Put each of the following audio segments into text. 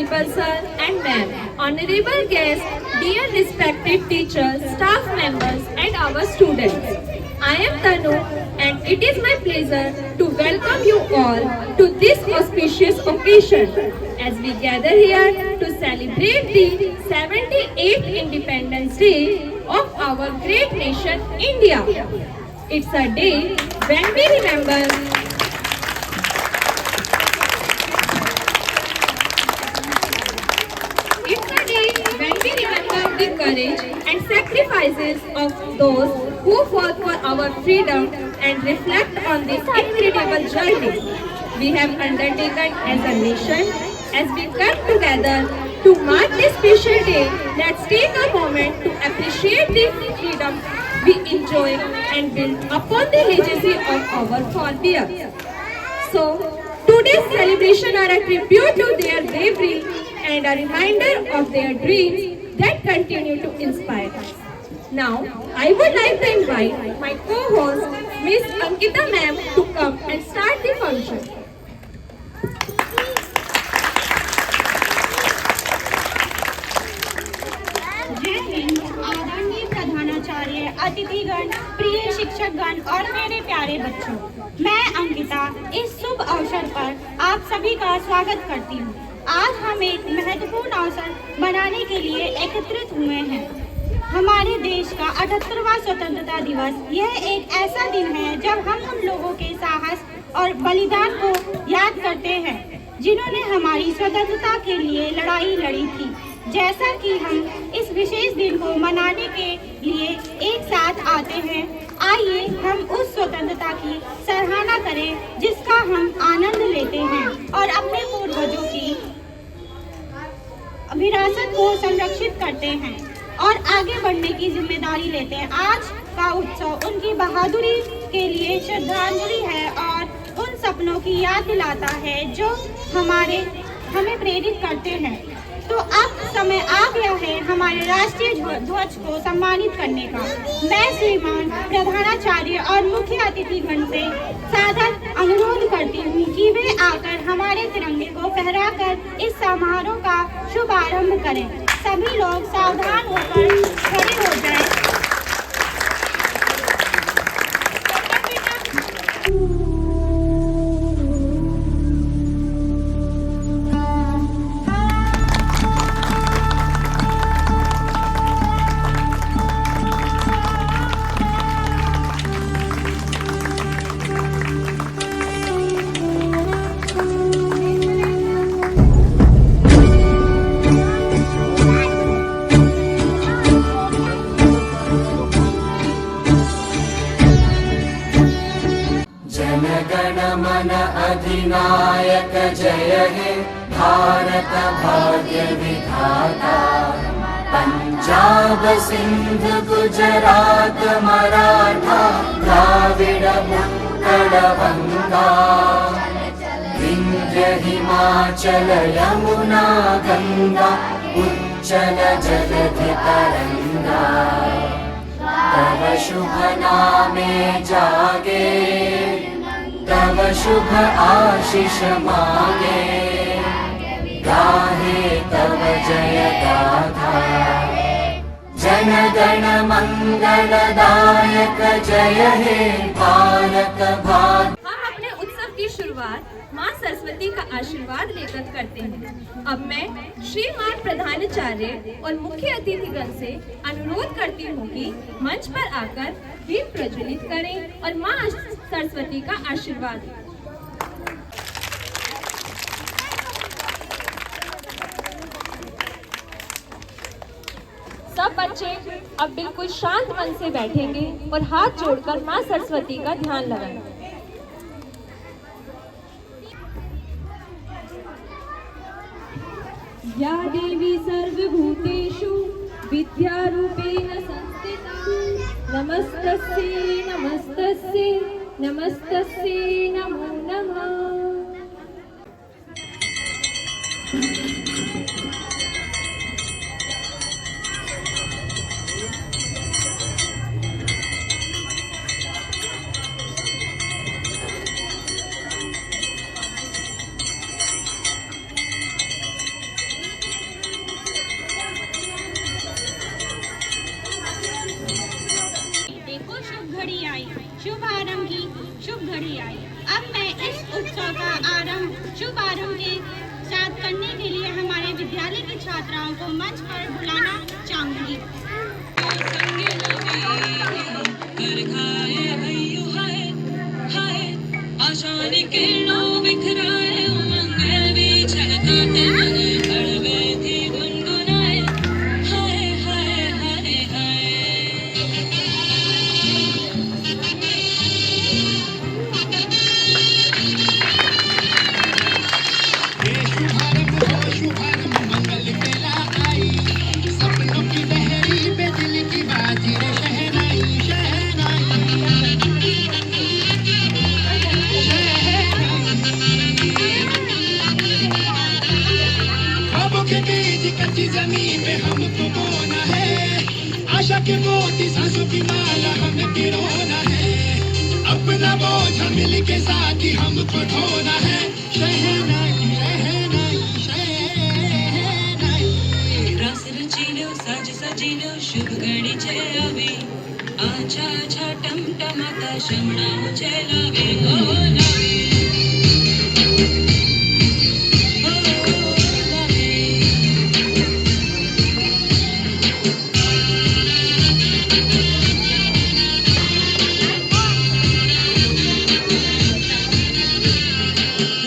Principal Sir and Ma'am, honorable guests, dear respected teachers, staff members and our students. I am Tanu and it is my pleasure to welcome you all to this auspicious occasion as we gather here to celebrate the 78th Independence Day of our great nation India. It's a day when we remember the courage and sacrifices of those who fought for our freedom and reflect on this incredible journey we have undertaken as a nation. As we come together to mark this special day, let's take a moment to appreciate the freedom we enjoy and build upon the legacy of our forebears. So, today's celebration are a tribute to their bravery and a reminder of their dreams that continue to inspire us. Now, I would like to invite my co-host, Miss Ankita Ma'am, to come and start the function. जय हिंद, आदरणीय प्रधानाचार्य, अतिथिगण, प्रिय शिक्षकगण और मेरे प्यारे बच्चों, मैं अंकिता इस शुभ अवसर पर आप सभी का स्वागत करती हूँ। आज हम एक महत्वपूर्ण अवसर मनाने के लिए एकत्रित हुए हैं। हमारे देश का 78वां स्वतंत्रता दिवस यह एक ऐसा दिन है जब हम उन लोगों के साहस और बलिदान को याद करते हैं जिन्होंने हमारी स्वतंत्रता के लिए लड़ाई लड़ी थी। जैसा कि हम इस विशेष दिन को मनाने के लिए एक साथ आते हैं, आइए हम उस स्वतंत्रता की सराहना करें जिसका हम आनंद लेते हैं और अपने पूर्वजों की विरासत को संरक्षित करते हैं और आगे बढ़ने की जिम्मेदारी लेते हैं। आज का उत्सव उनकी बहादुरी के लिए श्रद्धांजलि है और उन सपनों की याद दिलाता है जो हमें प्रेरित करते हैं। तो अब समय आ गया है हमारे राष्ट्रीय ध्वज को सम्मानित करने का। मैं श्रीमान प्रधानाचार्य और मुख्य अतिथिगण से सादर अनुरोध करती हूँ कि वे आकर हमारे तिरंगे को फहराकर इस समारोह का शुभारंभ करें। सभी लोग सावधान होकर खड़े हो जाएं। मन अधिनायक जय हे भारत भाग्य विधाता। पंजाब सिंध गुजरात मराठा द्राविड उत्कल गंगा, विंध्य हिमाचल यमुना गंगा उच्चल जलधि तरंगा। तव शुभ नामे जागे, तव शुभ आशीष मांगे, गाहे तव जय गाथा। जन गण मंगलदायक जय हे भारत भाग्य। हम अपने उत्सव की शुरुआत माँ सरस्वती का आशीर्वाद लेकर करते हैं। अब मैं श्रीमान प्रधानाचार्य और मुख्य अतिथिगण से अनुरोध करती हूँ कि मंच पर आकर दीप प्रज्वलित करें और माँ सरस्वती का आशीर्वाद लें। सब बच्चे अब बिल्कुल शांत मन से बैठेंगे और हाथ जोड़कर माँ सरस्वती का ध्यान लगाएंगे। या देवी सर्वभूतेषु विद्यारूपेण संस्थिता, नमस्तस्यै नमस्तस्यै नमस्तस्यै नमो नमः। को मंच पर बुलाना चाहूंगी। आशानी किरणों बिखराए उमंगे भी छलकाते मन हड़बे थी गुनगुनाए हाय हाय हाय हाय। शुभारंभ मंगल मेला आई, सपनों की लहरी पे दिल की बाजी रे शहनाई शहनाई ख्वाबों के बीज कच्ची जमीन पे हमको बोना है, आशा के मोती सांसों की माला हमें पिरोना है, अपना बोझ मिल के साथ ही हमको ढोना है शहनाई शहनाई शहनाई। रस रचीलो साज सजीलो शुभ घड़ी छे अभी आछा आछा टमटमाता शमणाओ छे लावे ओ लावे ओ लावे।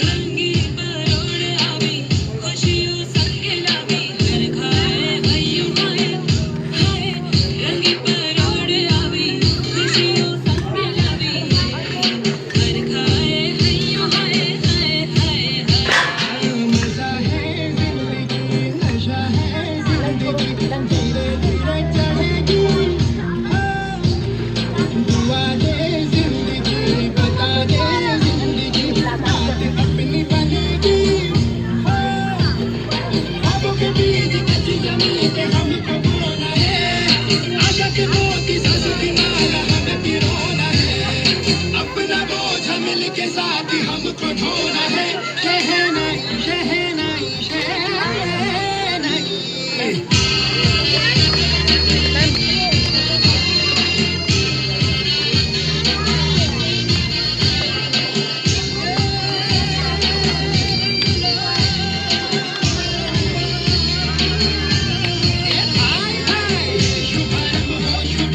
रंगी परोड़ आवी खुशियों संग लावी घर खाए भइयो हाय हाय। रंगी परोड़ आवी खुशियों संग लावी घर खाए भइयो हाय हाय हाय हाय। मजा है जिंदगी नशा है जिंदगी धीरे धीरे चढ़ेगी, दुआ दे जिंदगी बता दे जिंदगी बात अपनी बनेगी। ख्वाबों के बीज कच्ची जमीन पे हमको बोना है, आशा के मोती सांसों की माला हमें पिरोना है, अपना बोझ मिल के साथ ही हमको ढोना है शहनाई शहनाई शहनाई। शुभारंभ हो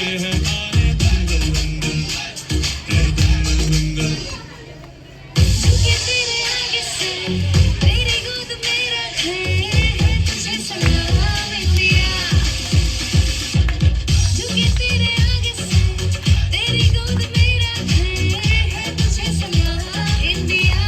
हैं गाने दंगल दंगल है दंगल दंगल। झुके तेरे आगे से तेरी गोद में रखे तुझे सलाम इंडिया। झुके तेरे आगे से तेरी गोद में रखे तुझे सलाम इंडिया।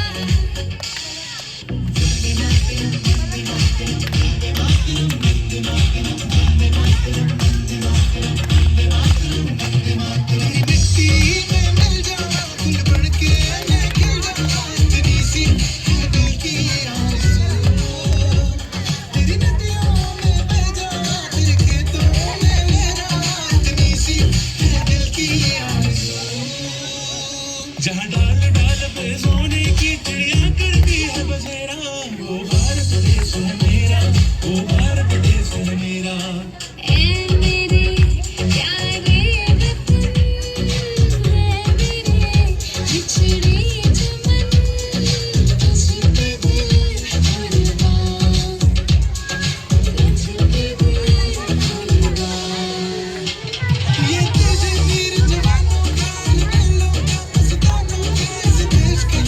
मिट्टी में मिल जाना फूल बन के मैं खिल जाना इतनी सी है दिल की ये आरज़ू। तेरी नदियों में बह जाना तेरे खेतों में ले जाना इतनी सी है दिल की ये आरज़ू। जहाँ डाल डाल पे सोने की चिड़िया करती है बसेरा वो भारत देश है मेरा वो भारत देश है मेरा। ए मेरे प्यारे वतन है मेरे बिछड़े चमन तुझ पे दिल कुर्बान तुझ पे दिल कुर्बान। ये तेरे वीर जवानों का लड़ों का मस्तानों का इस देश के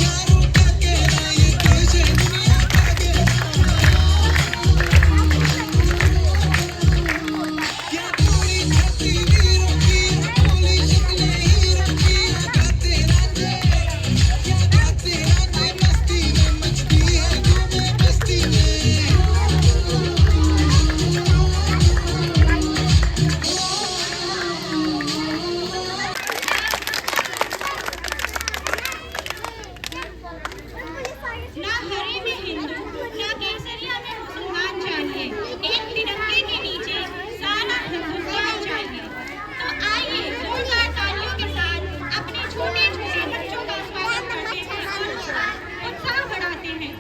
यारों का कहना ये देश है दुनिया का कहना। क्या थोड़ी छाती वीरों की भोली शक्लें हीरों की गाते राजे मस्ती में मचती है धूमें बस्ती में। ना हरे में हिंदू ना केसरिया में मुसलमान चाहिए, एक तिरंगे के नीचे सारा हिंदुस्तान चाहिए। तो आइए जोरदार तालियों के साथ अपने छोटे छोटे बच्चों का स्वागत करते हैं और उनका उत्साह बढ़ाते हैं।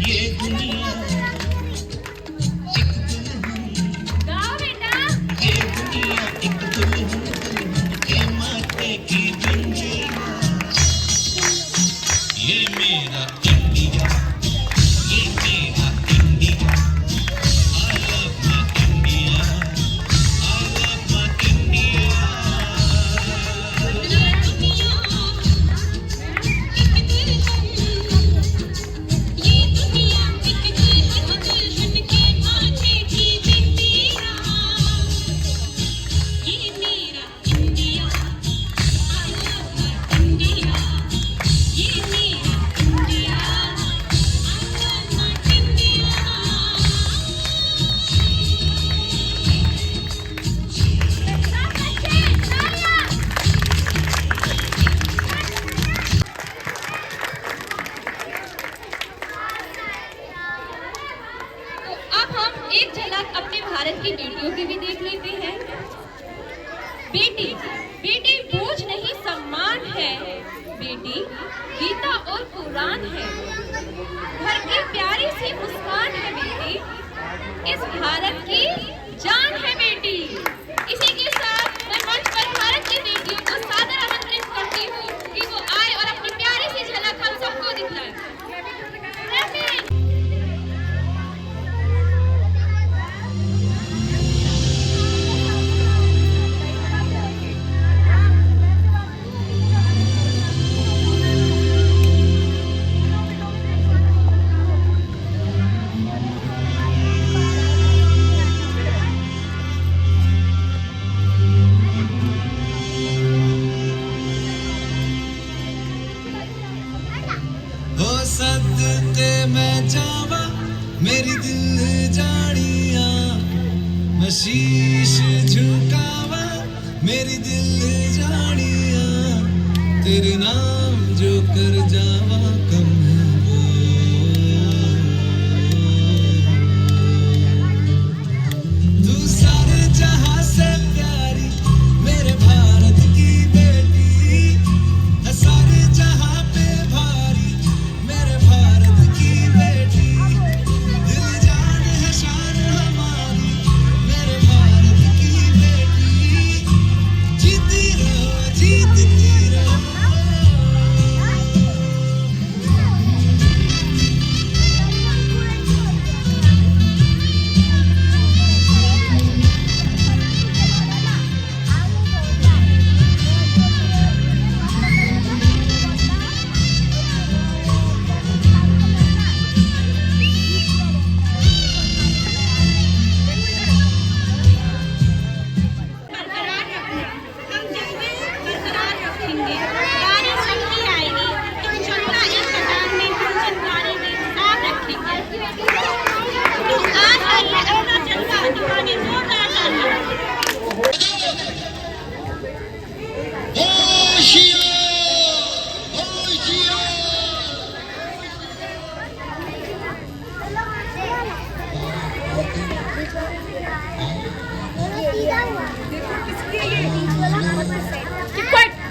ये दुनिया गाओ बेटा। ये दुनिया एक दुल्हन के माथे की गुंजिया। ये मेरा इंडिया ये मेरा India. I love my India I love my India। ये दुनिया एक दुल्हन के माथे की बिंदिया। ये मेरा India I love my India। ये मेरा India I love my India। तो अब हम एक झलक अपने भारत की बेटियों की भी देख लेते हैं। बेटी बेटी बोझ नहीं सम्मान है, बेटी गीता और कुरान है। घर की प्यारी सी मुस्कान है बेटी, इस भारत की जान है बेटी। इसी के साथ मैं मंच पर भारत की बेटियों को सादर आमंत्रित करती हूँ कि वो आए और अपनी प्यारी सी झलक हम सबको दिखलाएं। हो सदके मैं जावा मेरी दिल जानिया मैं शीश झुकावा मेरी दिल जानिया तेरे नाम जो कर जावा कम है वो। तू सारे जहां से प्यारी मेरे भारत की बेटी है, सारे जहां पे भारी मेरे भारत की बेटी दिल जान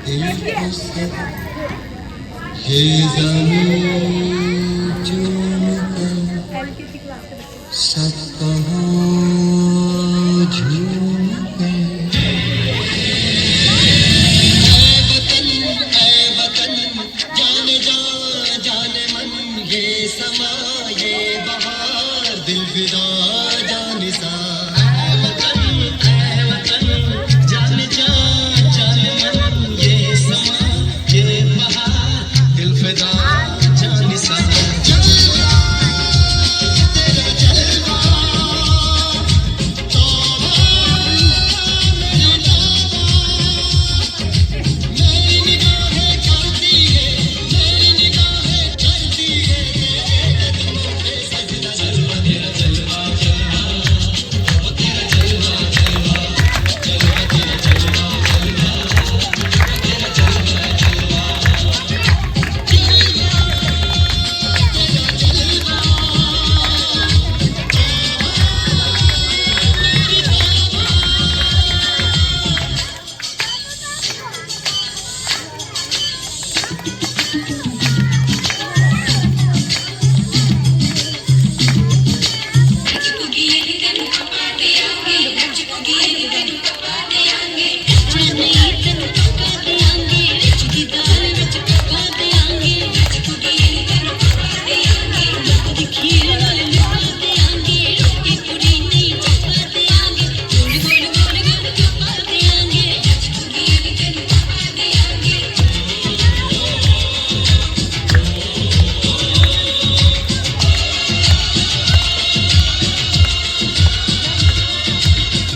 दिल से ये ज़मीं चूमकर सब कहाँ झूम के ऐ वतन जाने जा जाने मन ये समा ये बहार दिल फिदा जाने सा ऐ वतन जाने जा जाने मन ये समा ये बहार दिल फिदा जाने सा जलवा तेरा जलवा तौबा मेरी तौबा मेरी निगाहें करती है मेरी निगाहें करती है तेरे कदमों पे सजदा जलवा तेरा जलवा जलवा ओ तेरा जलवा जलवा जलवा तेरा जलवा जलवा ओ तेरा जलवा जलवा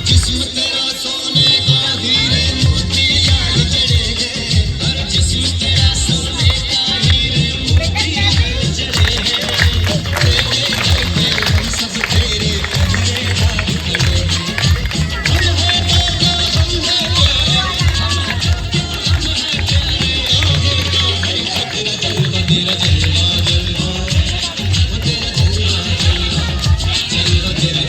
जिस्म तेरा सोने का हीरे मोती लाल जड़ेंगे हर जिस्म तेरा सोने का हीरे मोती लाल जड़ेंगे तेरे घर पे हम सब तेरे हीरे लाल जड़ेंगे हम है तेरे हम है प्यारे तेरा जलवा तेरा जलवा जलवा वो तेरा जलवा जलवा जलवा तेरा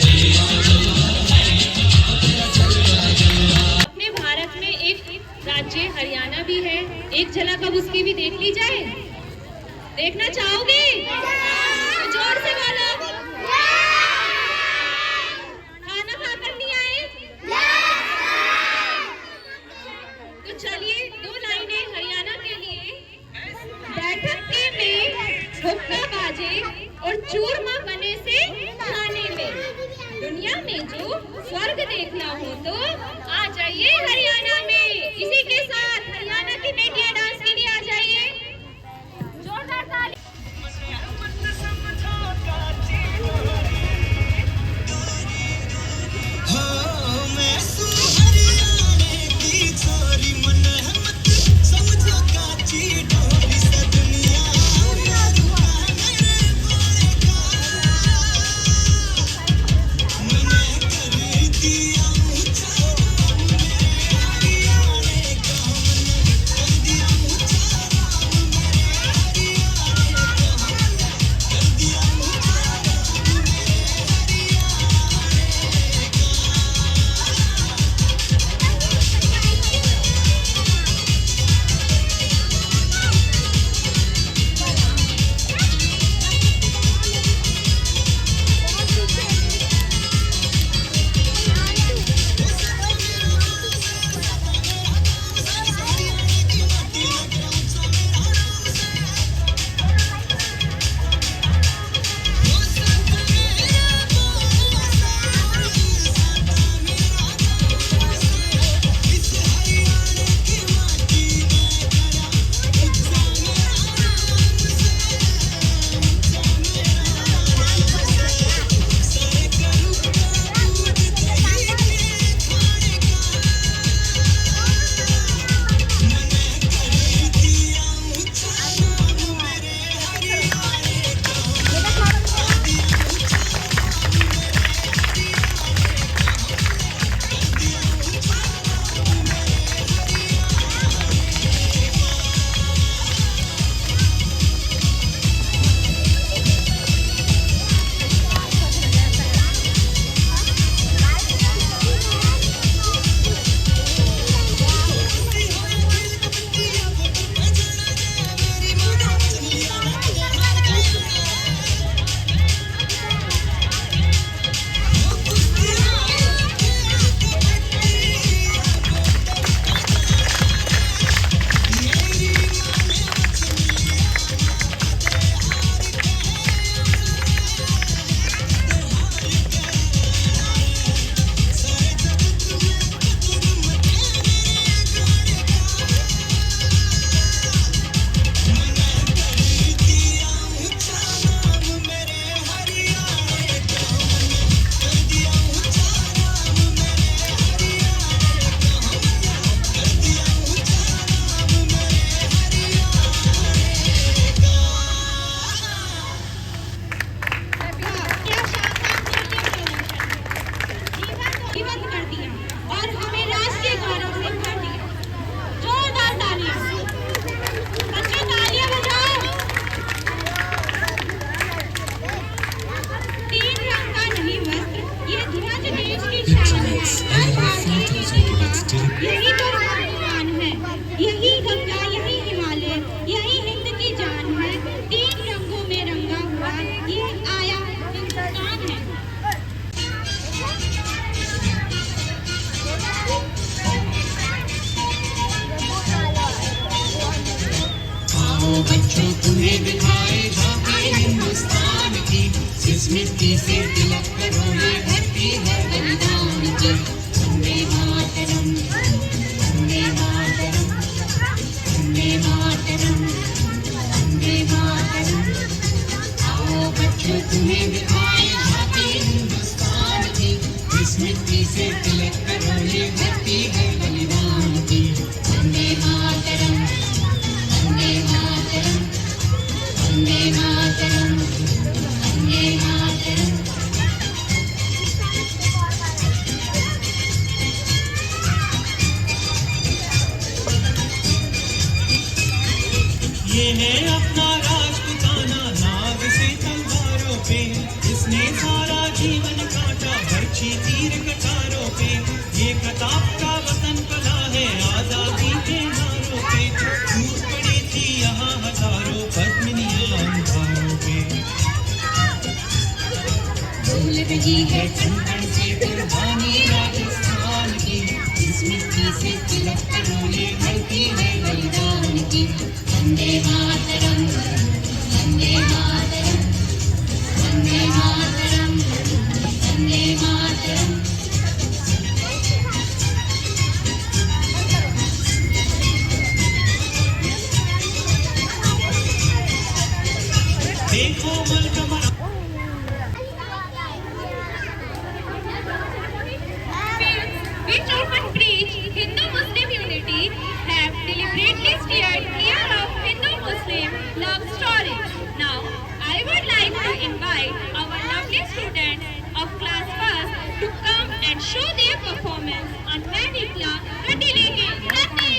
जलवा जलवा अपने भारत में एक राज्य हरियाणा भी है। एक झलक अब उसकी भी देख ली जाए। देखना चाहोगे तो जोर से बोलो। खाना खाकर नहीं आए तो चलिए दो लाइनें हरियाणा के लिए। बैठक के में हुक्का बाजे और चूरमा बने से खाने में दुनिया में जो स्वर्ग देखना हो तो आ जाइए हरियाणा में। इसी के साथ हरियाणा की बेटियां डांस के लिए आ जाइए। जोरदार ताली। हो मैं हरियाणे की छोरी मन है मत समझो काची डोरी सा दुनिया मेरे बोले का मैंने कर दिया ऊंचा electronics, alloy photos automatic direct यही तो स्वाभिमान है, यही गंगा, यही हिमालय, यही हिंद की जान है। 3 रंगों में रंगा हुआ ये आया हिंदुस्तान है। आओ बच्चों तुम्हें दिखाए झांकी हिंदुस्तान की जिस मिट्टी से तिलक करो ये धरती है बलिदान की वंदे मातरम वंदे मातरम वंदे मातरम वंदे मातरम आओ बच्चों तुम्हें दिखाए झांकी हिंदुस्तान की जिस मिट्टी से तिलक करो ये धरती है बलिदान की वंदे मातरम वंदे मातरम वंदे मातरम वंदे मातरम ये है अपना राजपुताना नाग से तलवारों पे इसने सारा जीवन काटा बरछी तीर कटारों पे ये प्रताप का वतन पला है आजादी के नारों पे टूट पड़ी थी यहाँ हजारों पद्मिनियां अंधारों पे बोल रही है कंकण से कुर्बानी राजस्थान की इस मिट्टी से तिलक करो ये धरती है बलिदान की वंदे मातरम वंदे मातरम वंदे मातरम वंदे मातरम देखो मलक मरा which often preach Hindu-Muslim unity, have deliberately steered clear of Hindu-Muslim love stories. Now, I would like to invite our lovely students of class first to come and show their performance on Manikla Ratilege. Rati!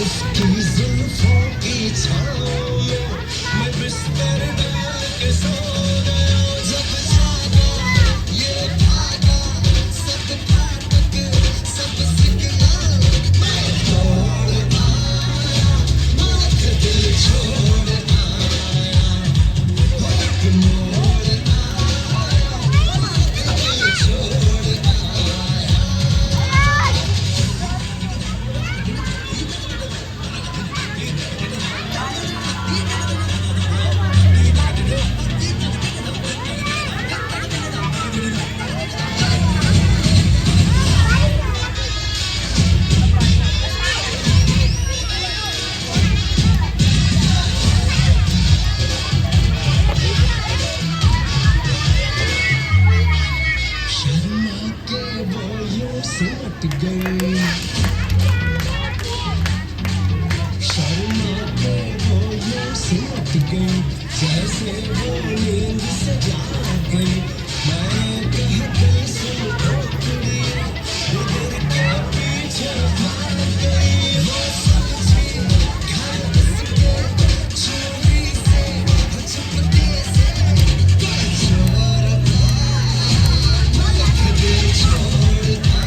उसकी जुल्फों की छाँव में मैं बिस्तर डाल के सो गया जब जागा ये भागा सब फाटक सब सिग्नल मैं तोड़ आया माथ दिल छोड़ आया हो एक मोड़ आया माथ दिल छोड़ आया शर्मा के वो यूं सिमट गई शर्मा के वो यूं सिमट गई जैसे वो नींद से जाग गई मैं कहते सुन ओ कुड़िया वो दिल के पीछे भाग गई वो सब्जी घर से चोरी से चुपके से चोर दिल छोड़ता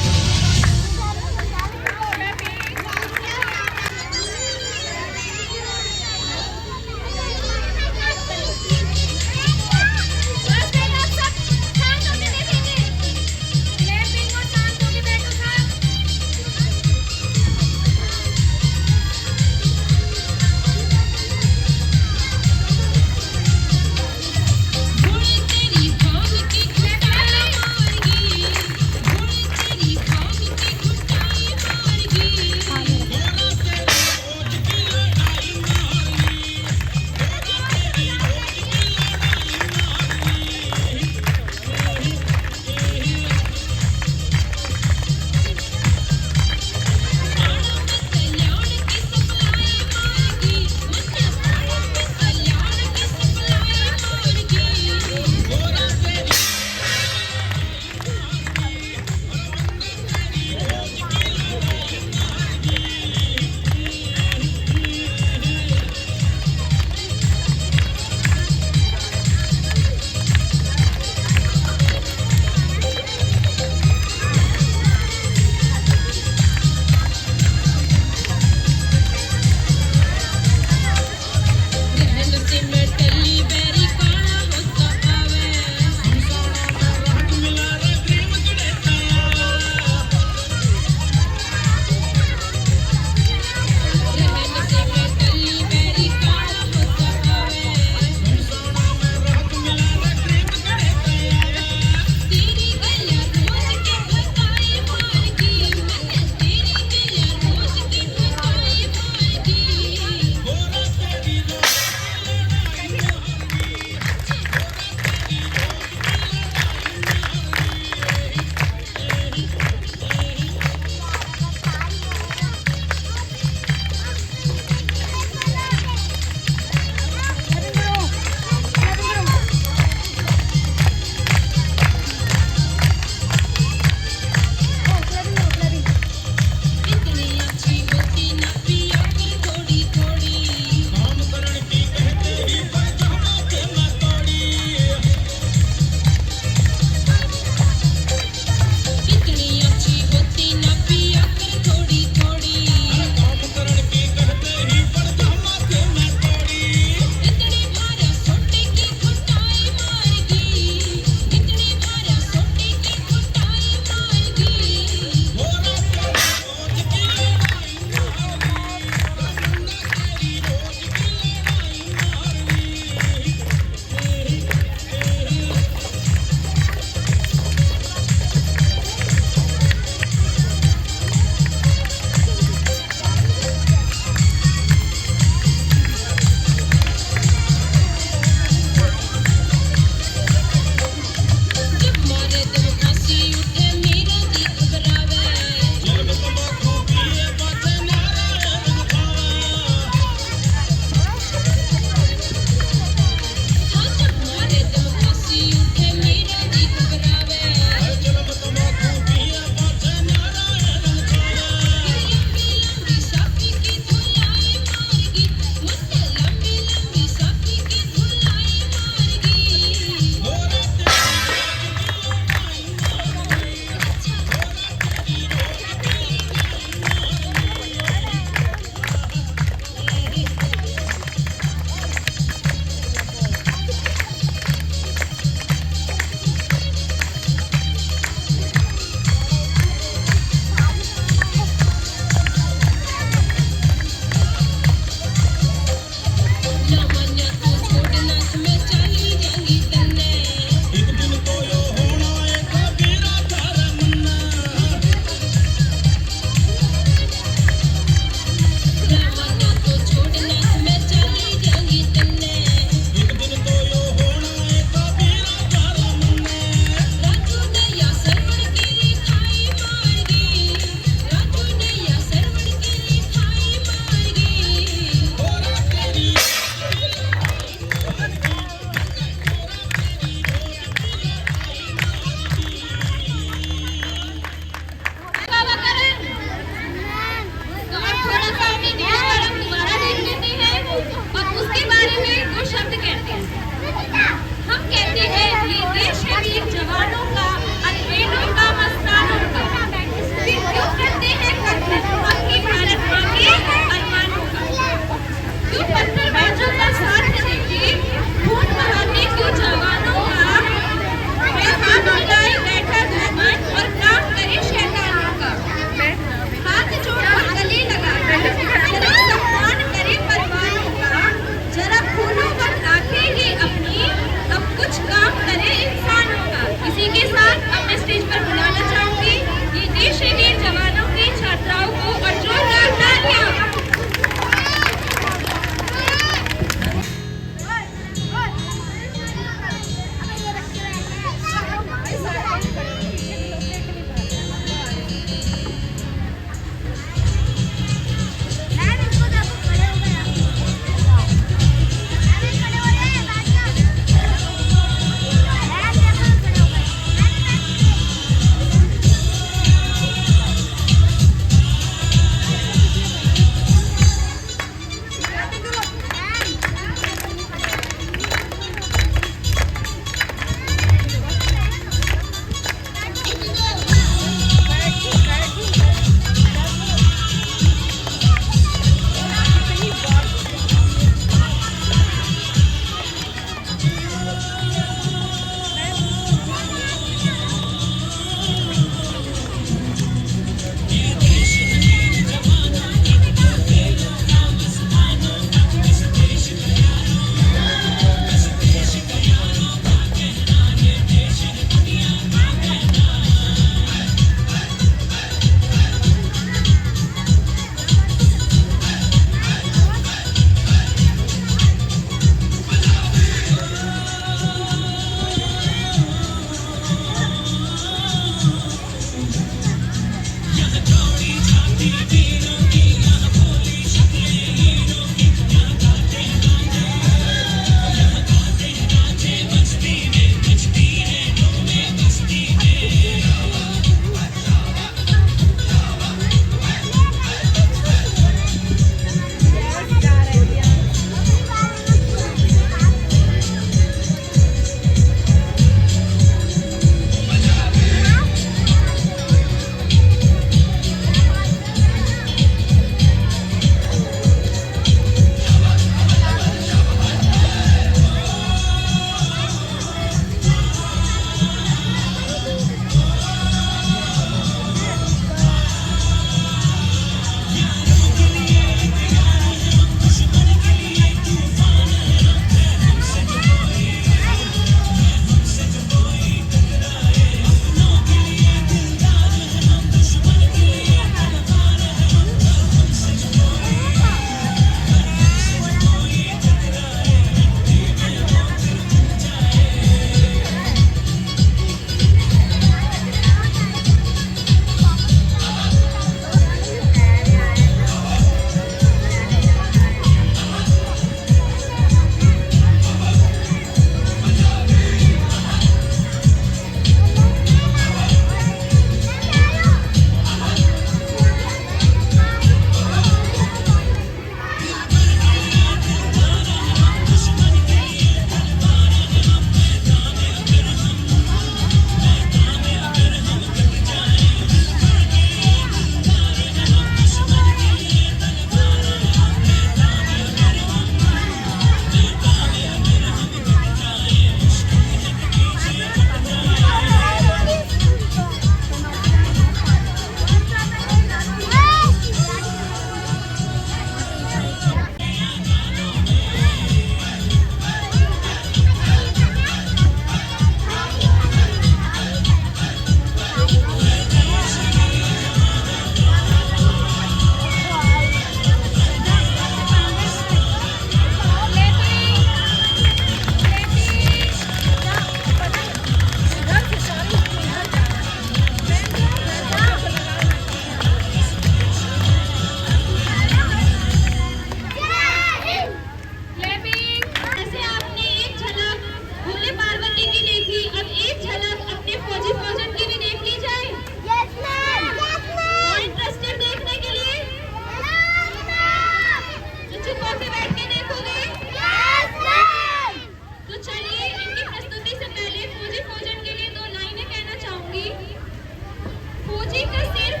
का सिर्फ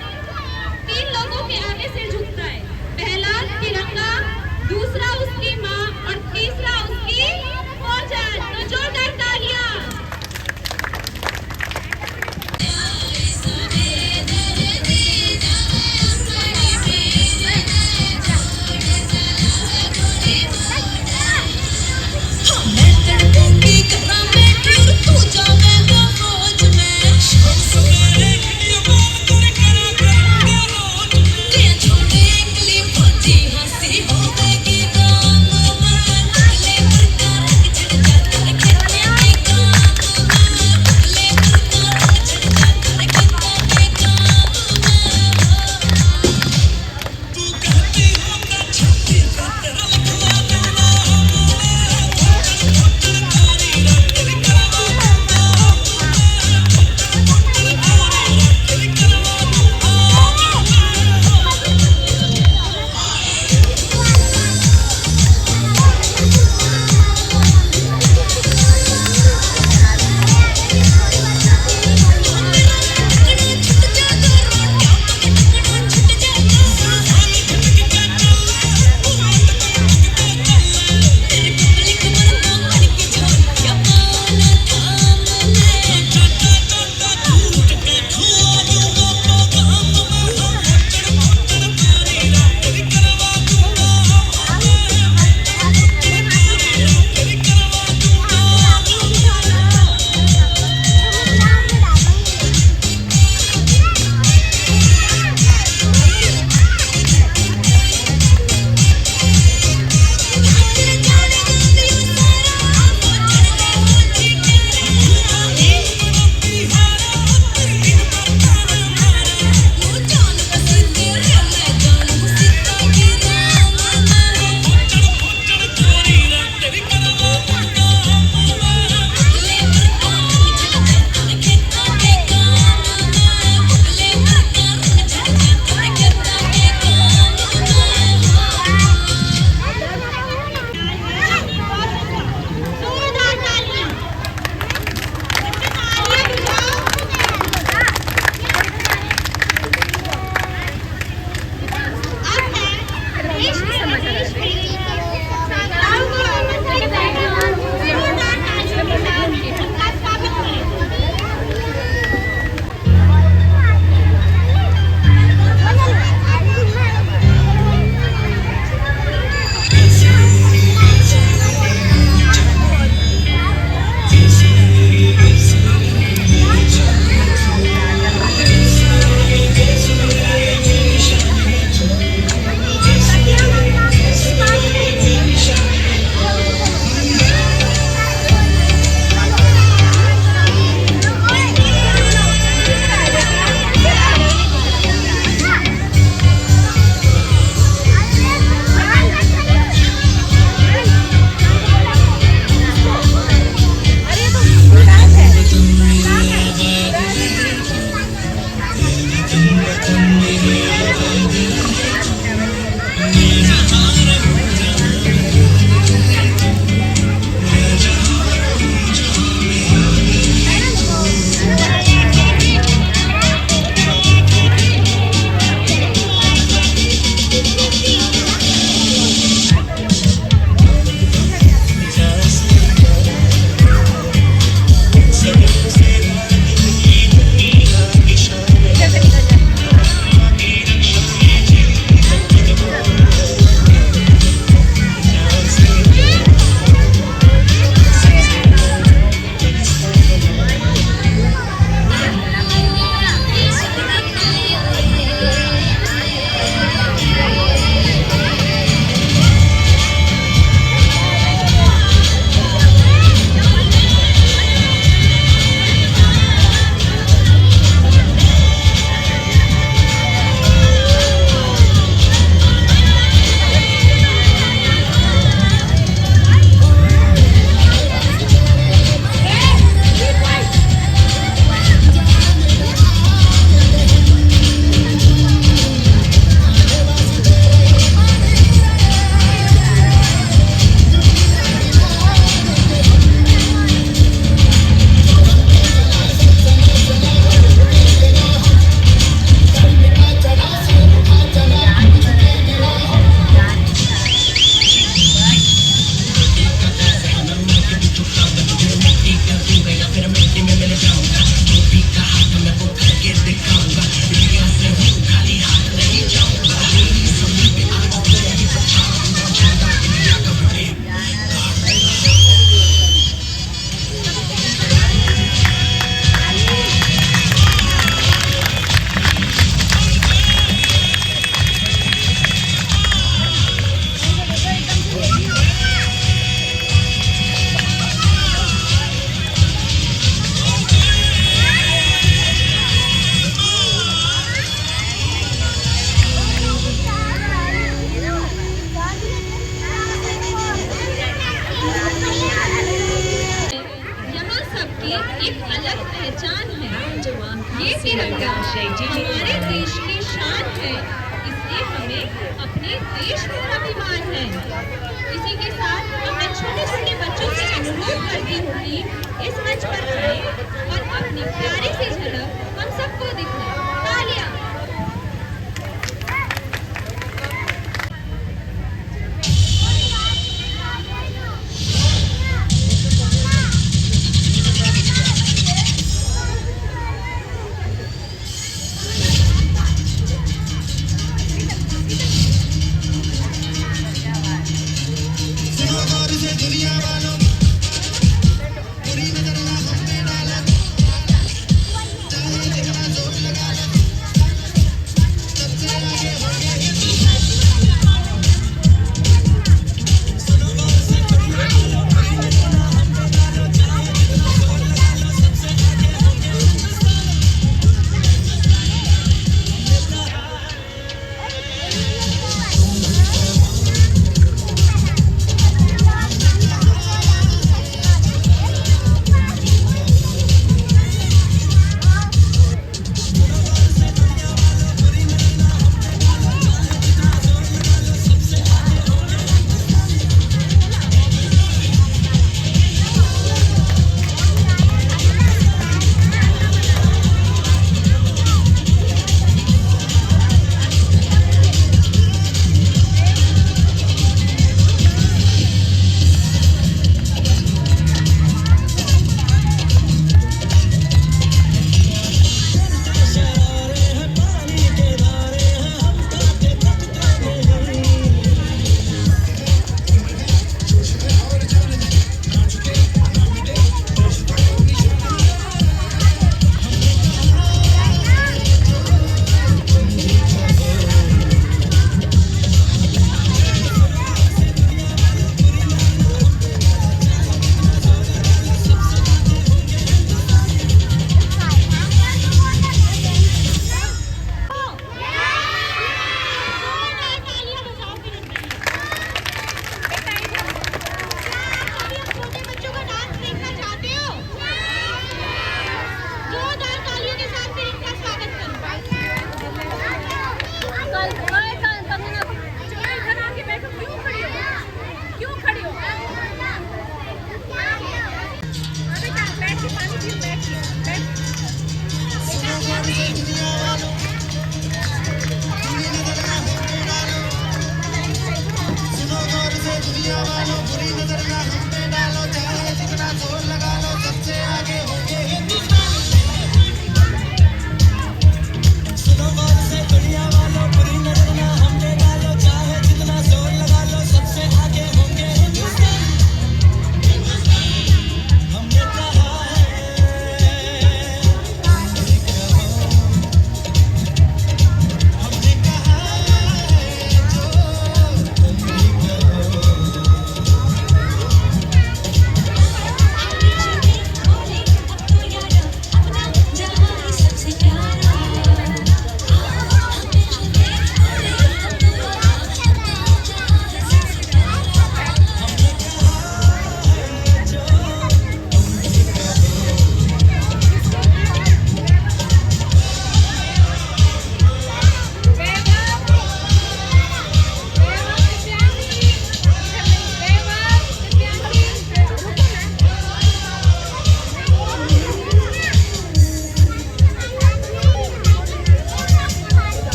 3 लोगों के आगे सिर झुकता है। पहला तिरंगा, दूसरा उसकी माँ और तीसरा उसकी फौजन। तो जोरदार तालियां। छोटे देश की शान है, इसलिए हमें अपने देश पर अभिमान है। इसी के साथ मैं छोटे छोटे बच्चों से अनुरोध करती हूँ कि इस मंच पर आए और अपनी प्यारी सी झलक हम सबको दिखाएं। तालियां।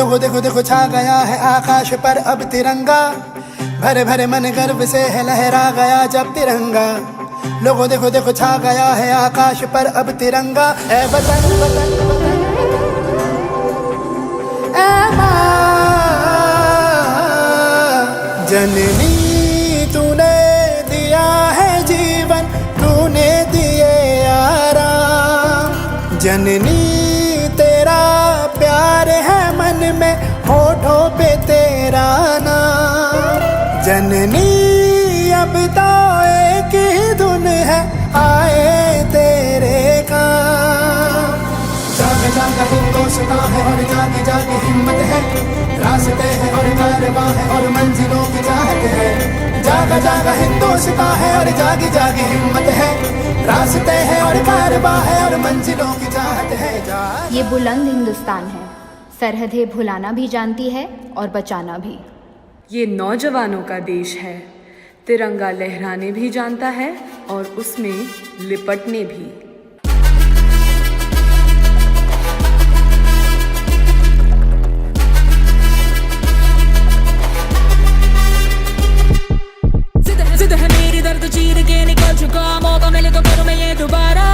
लोगों देखो देखो छा गया है आकाश पर अब तिरंगा, भरे भरे मन गर्व से है लहरा गया जब तिरंगा। लोगों देखो देखो छा गया है आकाश पर अब तिरंगा। ऐ वतन वतन वतन ऐ माँ जननी, तूने दिया है जीवन, तूने दिए आराम। जननी तेरा प्यार है मन में, होठों पे तेरा नाम। जननी अब तो एक ही धुन है, आए तेरे काम। जाग जाग हिंदुस्तां है और जाग जाग हिम्मत है, रास्ते हैं और कारवां है और मंजिलों की चाहत है। जाग जाग हिंदुस्तां है और जाग जाग हिम्मत है, रास्ते हैं और कारवां है और मंजिलों की चाहत है। ये बुलंद हिंदुस्तान है, सरहदें भुलाना भी जानती है और बचाना भी। ये नौजवानों का देश है, तिरंगा लहराने भी जानता है और उसमें लिपटने भी। जिद है मेरी, दर्द चीर के निकल चुका, मौका मिले तो करूं मैं ये दोबारा।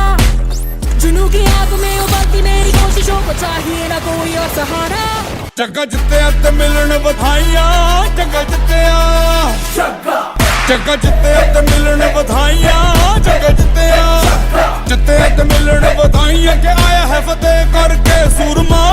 जुनून की आग में उबलती मेरी कोशिशों को चाहिए ना कोई और सहारा। जग्गा जित्तिया ते मिलन बधाइयां, जग्गा जित्तिया, जग्गा जित्तिया ते मिलन बधाइयां, जग्गा जित्तिया, जित्तिया ते मिलन बधाइयां के आया है फतेह करके सूरमा।